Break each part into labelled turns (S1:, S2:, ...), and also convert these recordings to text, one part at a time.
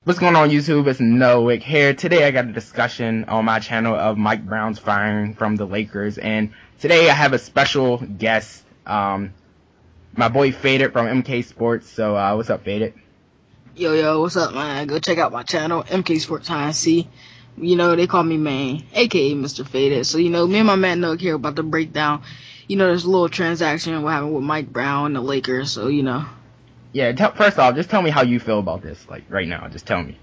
S1: What's going on, YouTube? It's Nowick here. Today I got a discussion on my channel of Mike Brown's firing from the Lakers, and today I have a special guest, my boy Faded from MKSports. So what's up, Faded?
S2: Yo, what's up, man? Go check out my channel, MKSports High. You know, they call me Maine, aka Mr. Faded. So, me and my man Nook here about to break down, there's a little transaction we're having with Mike Brown and the Lakers, so,
S1: Yeah, first off, just tell me how you feel about this, like, right now. Just tell me.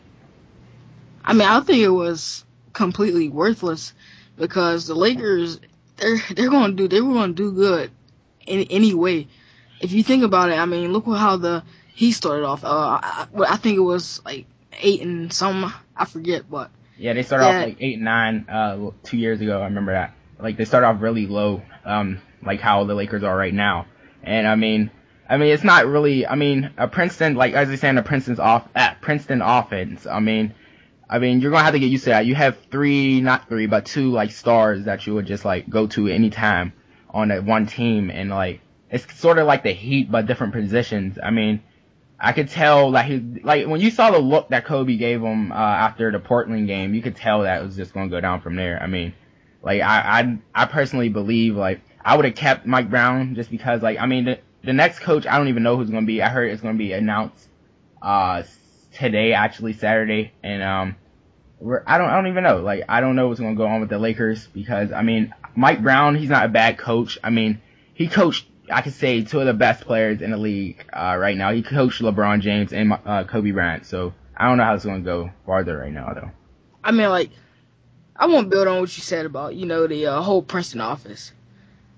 S2: I mean, I think it was completely worthless because the Lakers, they're gonna do good in any way. If you think about it, I mean, look how he started off. I think it was like 8 and some, I forget what.
S1: Yeah, they started off like 8 and 9 2 years ago. I remember that. Like, they started off really low, like how the Lakers are right now. And I mean, it's not really. I mean, a Princeton, like as they say in the Princeton offense. I mean, you're gonna have to get used to that. You have not three, but two like stars that you would just like go to anytime on that one team, and like it's sort of like the Heat, but different positions. I mean, I could tell that like when you saw the look that Kobe gave him after the Portland game, you could tell that it was just gonna go down from there. I mean, like I personally believe like I would have kept Mike Brown just because like I mean the next coach I don't even know who's gonna be. I heard it's gonna be announced today, actually Saturday, and I don't even know. Like I don't know what's gonna go on with the Lakers because I mean Mike Brown, he's not a bad coach. I mean he coached, I could say, two of the best players in the league right now. He coached LeBron James and Kobe Bryant. So I don't know how it's gonna go farther right now though.
S2: I mean, like, I won't build on what you said about the whole Princeton office.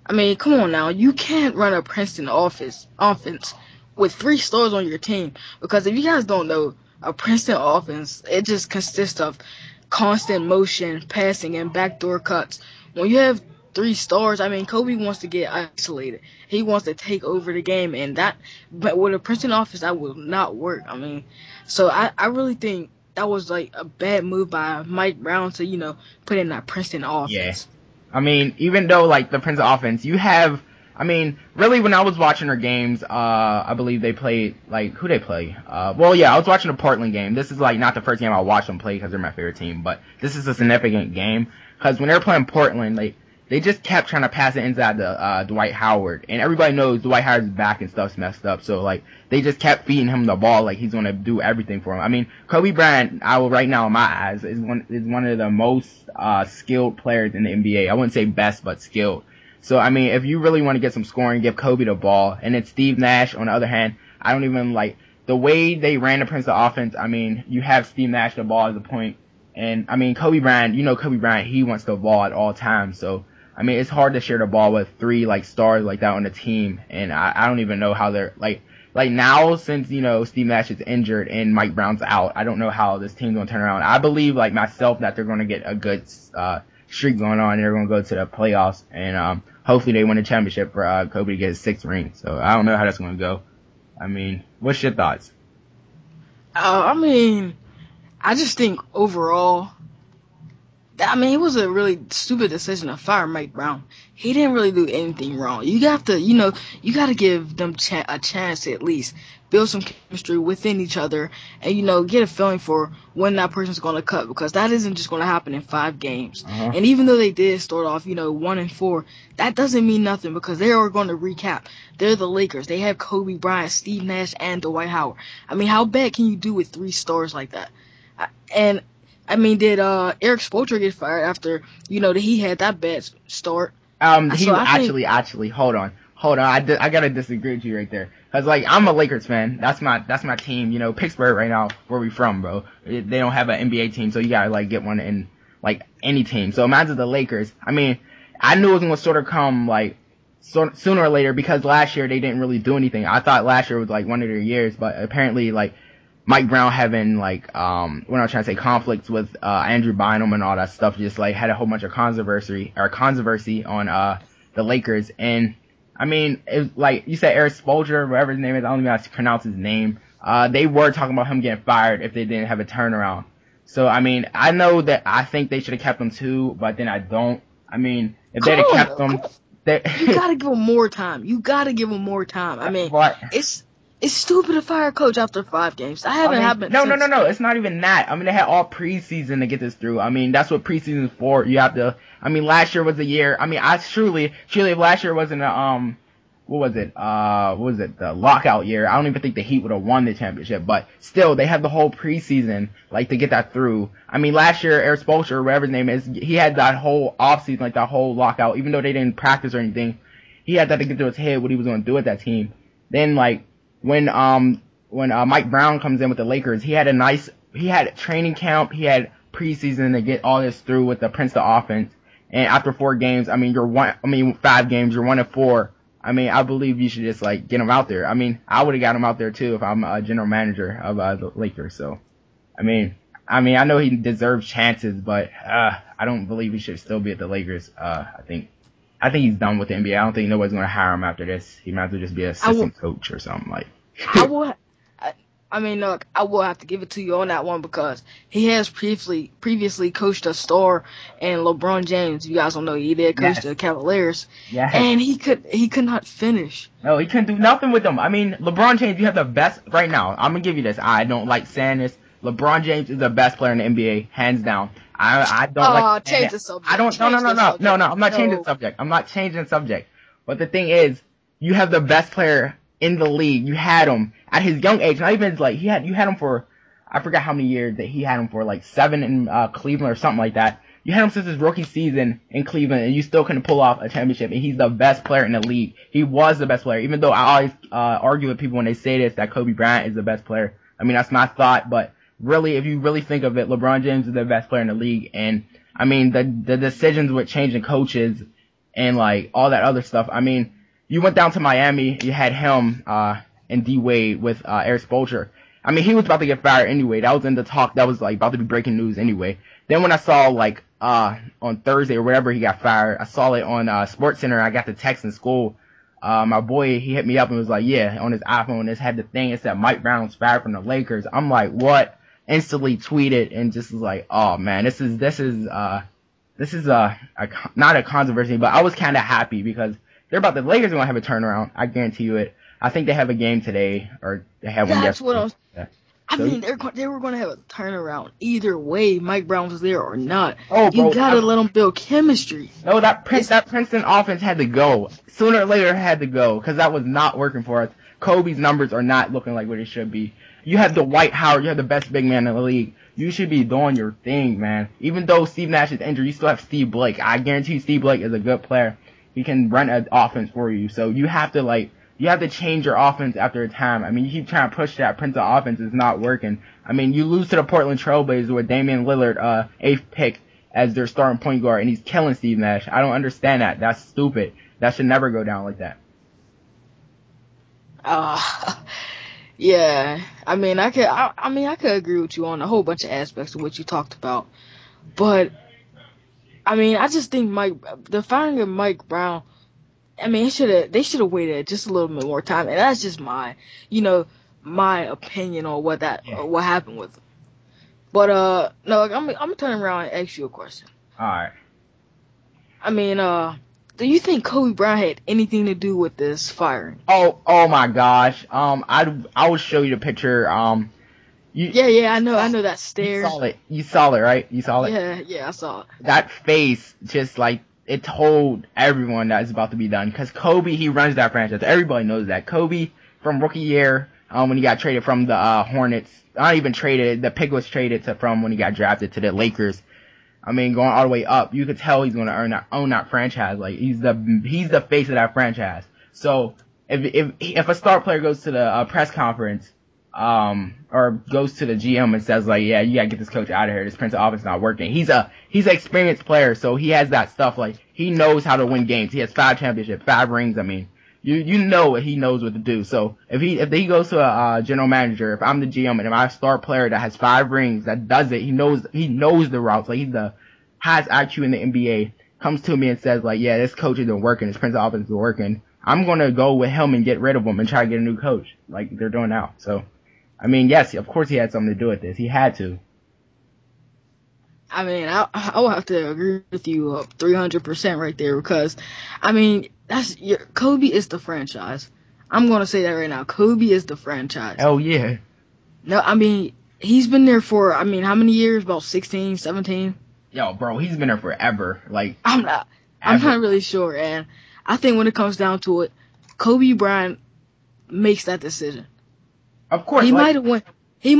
S2: I mean, come on now, you can't run a Princeton offense with 3 stars on your team because if you guys don't know, a Princeton offense, it just consists of constant motion, passing, and backdoor cuts. When you have 3 stars, I mean, Kobe wants to get isolated. He wants to take over the game, but with a Princeton offense, that will not work. I mean, so I really think that was like a bad move by Mike Brown to, put in that Princeton
S1: Yeah.
S2: offense.
S1: I mean, even though like the Prince offense, you have. I mean, really, when I was watching their games, I believe they played like who they play. Well, yeah, I was watching the Portland game. This is like not the first game I watched them play because they're my favorite team, but this is a significant game because when they were playing Portland, they just kept trying to pass it inside the Dwight Howard, and everybody knows Dwight Howard's back and stuff's messed up. So like they just kept feeding him the ball like he's gonna do everything for him. I mean, Kobe Bryant, right now in my eyes, is one of the most skilled players in the NBA. I wouldn't say best, but skilled. So I mean, if you really want to get some scoring, give Kobe the ball. And then Steve Nash, on the other hand, I don't even like the way they ran the Princeton offense. I mean, you have Steve Nash the ball as a point, and I mean Kobe Bryant. Kobe Bryant, he wants the ball at all times. So I mean, it's hard to share the ball with 3 like stars like that on the team. And I don't even know how they're like now since Steve Nash is injured and Mike Brown's out. I don't know how this team's gonna turn around. I believe like myself that they're gonna get a good streak going on. They're gonna go to the playoffs and hopefully they win a championship for Kobe to get his 6th ring. So I don't know how that's gonna go. I mean, what's your thoughts?
S2: I mean, I just think overall, it was a really stupid decision to fire Mike Brown. He didn't really do anything wrong. You got to give them a chance to at least build some chemistry within each other and, get a feeling for when that person's going to cut because that isn't just going to happen in 5 games. And even though they did start off, 1 and 4, that doesn't mean nothing because they are going to recap. They're the Lakers. They have Kobe Bryant, Steve Nash, and Dwight Howard. I mean, how bad can you do with 3 stars like that? And I mean, did Eric Spoelstra get fired after he had that bad start?
S1: He actually hold on. I gotta disagree with you right there, cause like I'm a Lakers fan. That's my team. Pittsburgh right now, where we from, bro. They don't have an NBA team, so you gotta like get one in like any team. So imagine the Lakers. I mean, I knew it was gonna sort of come like sooner or later because last year they didn't really do anything. I thought last year was like one of their years, but apparently like Mike Brown having like what I'm trying to say, conflicts with Andrew Bynum and all that stuff, just like had a whole bunch of controversy on the Lakers. And I mean, like you said, Eric Spoelstra, whatever his name is, I don't even know how to pronounce his name. They were talking about him getting fired if they didn't have a turnaround. So I mean, I know that I think they should have kept him too, but then I don't. I mean, if they'd have kept him,
S2: you gotta give him more time. I mean,
S1: what?
S2: it's It's stupid to fire a coach after 5 games. That haven't happened.
S1: No. It's not even that. I mean, they had all preseason to get this through. I mean, that's what preseason is for. You have to. I mean, last year was a year. I mean, truly, if last year wasn't what was it? The lockout year? I don't even think the Heat would have won the championship. But still, they had the whole preseason like to get that through. I mean, last year, Eric Spoelstra, or whatever his name is, he had that whole offseason, like that whole lockout. Even though they didn't practice or anything, he had that to get to his head what he was going to do with that team. Then like. When Mike Brown comes in with the Lakers, he had training camp, he had preseason to get all this through with the Princeton offense. And after 5 games, you're 1-4. I mean, I believe you should just like get him out there. I mean, I would have got him out there too if I'm a general manager of the Lakers. So, I mean, I know he deserves chances, but I don't believe he should still be at the Lakers. I think he's done with the NBA. I don't think nobody's going to hire him after this. He might as well just be an assistant coach or something like.
S2: I will have to give it to you on that one because he has previously coached a star and LeBron James. You guys don't know he did coach the Cavaliers. Yeah. And he could not finish.
S1: No, he couldn't do nothing with them. I mean, LeBron James, you have the best right now. I'm gonna give you this. I don't like saying this. LeBron James is the best player in the NBA, hands down. I don't
S2: change the subject.
S1: No. I'm not changing the subject. I'm not changing the subject. But the thing is, you have the best player in the league. You had him at his young age. Not even like you had him for, I forgot how many years that he had him for, like 7 in Cleveland or something like that. You had him since his rookie season in Cleveland, and you still couldn't pull off a championship. And he's the best player in the league. He was the best player. Even though I always argue with people when they say this that Kobe Bryant is the best player. I mean, that's my thought, but really, if you really think of it, LeBron James is the best player in the league. And I mean, the decisions with changing coaches and like all that other stuff. I mean, you went down to Miami, you had him and D Wade with Eric Spoelstra. I mean, he was about to get fired anyway. That was in the talk. That was like about to be breaking news anyway. Then when I saw like on Thursday or whatever he got fired, I saw it on SportsCenter. I got the text in school. My boy, he hit me up and was like, yeah, on his iPhone, this had the thing. It said Mike Brown was fired from the Lakers. I'm like, what? Instantly tweeted and just was like, oh man, this is not a controversy, but I was kind of happy because the Lakers are going to have a turnaround. I guarantee you it. I think they have a game today, or they have one yesterday.
S2: I mean, they were going to have a turnaround either way. Mike Brown was there or not.
S1: Oh, bro,
S2: you gotta let them build chemistry.
S1: No, that Princeton offense had to go. Sooner or later, it had to go because that was not working for us. Kobe's numbers are not looking like what it should be. You have Dwight Howard. You have the best big man in the league. You should be doing your thing, man. Even though Steve Nash is injured, you still have Steve Blake. I guarantee you Steve Blake is a good player. He can run an offense for you. So you have to change your offense after a time. I mean, you keep trying to push that Princeton offense. It's not working. I mean, you lose to the Portland Trailblazers with Damian Lillard, 8th pick as their starting point guard, and he's killing Steve Nash. I don't understand that. That's stupid. That should never go down like that.
S2: Yeah. I mean, I could agree with you on a whole bunch of aspects of what you talked about, but I mean, I just think the firing of Mike Brown, I mean, they should have waited just a little bit more time, and that's just my opinion on what happened with him. But no, I'm gonna turn around and ask you a question.
S1: All right.
S2: I mean, do you think Kobe Bryant had anything to do with this firing?
S1: Oh my gosh. I will show you the picture.
S2: Yeah, I know that stare.
S1: You saw it, right? You saw it?
S2: Yeah, I saw it.
S1: That face, just like, it told everyone that it's about to be done. Because Kobe, he runs that franchise. Everybody knows that. Kobe, from rookie year, when he got traded from the Hornets, not even traded, the pick was traded from when he got drafted to the Lakers. I mean, going all the way up, you could tell he's going to own that franchise. Like, he's the face of that franchise. So, if a star player goes to the press conference, or goes to the GM and says like, yeah, you gotta get this coach out of here. This Princeton offense is not working. He's an experienced player, so he has that stuff. Like, he knows how to win games. He has 5 championships, 5 rings. I mean, you know he knows what to do. So if he goes to a general manager, if I'm the GM and if I have a star player that has 5 rings, that does it, he knows the routes. Like, he's the highest IQ in the NBA. Comes to me and says like, yeah, this coach isn't working. This Princeton offense isn't working. I'm gonna go with him and get rid of him and try to get a new coach, like they're doing now. So, I mean, yes, of course he had something to do with this. He had to.
S2: I mean, I will have to agree with you 300% right there because, I mean, Kobe is the franchise. I'm gonna say that right now. Kobe is the franchise.
S1: Hell yeah.
S2: No, I mean, he's been there for, I mean, how many years? About 16, 17?
S1: Yo, bro, he's been there forever. Like,
S2: I'm not really sure. And I think when it comes down to it, Kobe Bryant makes that decision.
S1: Of course.
S2: He might have went in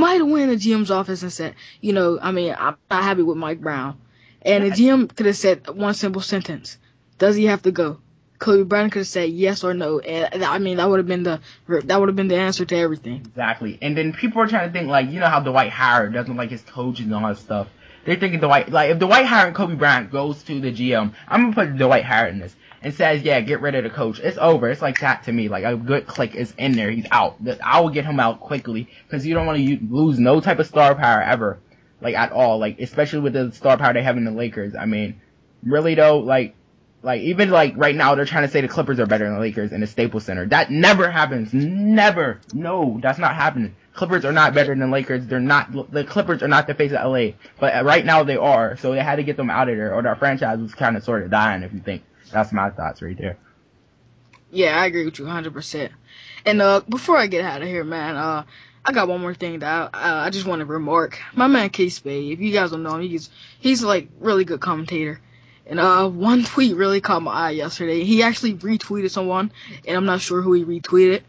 S2: the GM's office and said, you know, I mean, I'm not happy with Mike Brown. And the GM could have said one simple sentence. Does he have to go? Kobe Bryant could have said yes or no. And I mean, that would have been the answer to everything.
S1: Exactly. And then people are trying to think, like, you know how Dwight Howard doesn't like his coaches and all that stuff. They're thinking if Dwight Howard and Kobe Bryant goes to the GM, I'm gonna put Dwight Howard in this, and says, yeah, get rid of the coach. It's over. It's like that to me. Like, a good click is in there. He's out. I will get him out quickly, because you don't want to lose no type of star power ever. Like, at all. Like, especially with the star power they have in the Lakers. I mean, really though, like, even like right now they're trying to say the Clippers are better than the Lakers in the Staples Center. That never happens. Never. No, that's not happening. Clippers are not better than Lakers. The Clippers are not the face of LA. But right now they are. So they had to get them out of there, or their franchise was kind of sort of dying, if you think. That's my thoughts right there.
S2: Yeah, I agree with you 100%. And before I get out of here, man, I got one more thing that I just want to remark. My man K-Spade, if you guys don't know him, he's like really good commentator. And one tweet really caught my eye yesterday. He actually retweeted someone, and I'm not sure who he retweeted.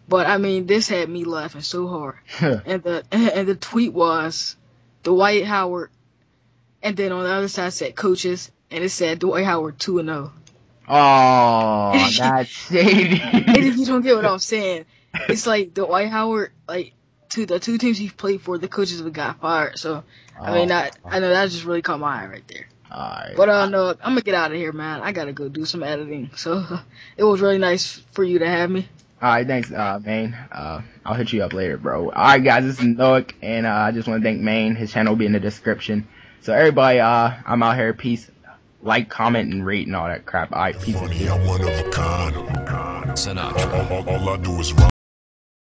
S2: But I mean, this had me laughing so hard. and the tweet was Dwight Howard, and then on the other side said coaches, and it said Dwight Howard 2-0.
S1: Oh, that's shady.
S2: And if you don't get what I'm saying, it's like Dwight Howard, like the two teams he played for, the coaches have got fired. So I mean, I know that just really caught my eye right there.
S1: Alright.
S2: But no, I'm gonna get out of here, man. I gotta go do some editing. So it was really nice for you to have me.
S1: Alright, thanks, Maine. I'll hit you up later, bro. Alright, guys, this is Noak, and I just want to thank Maine. His channel will be in the description. So everybody, I'm out here. Peace. Like, comment, and rate, and all that crap. Alright, peace.
S3: Funny, I'm one of a kind. Sinatra. All I do is rhyme.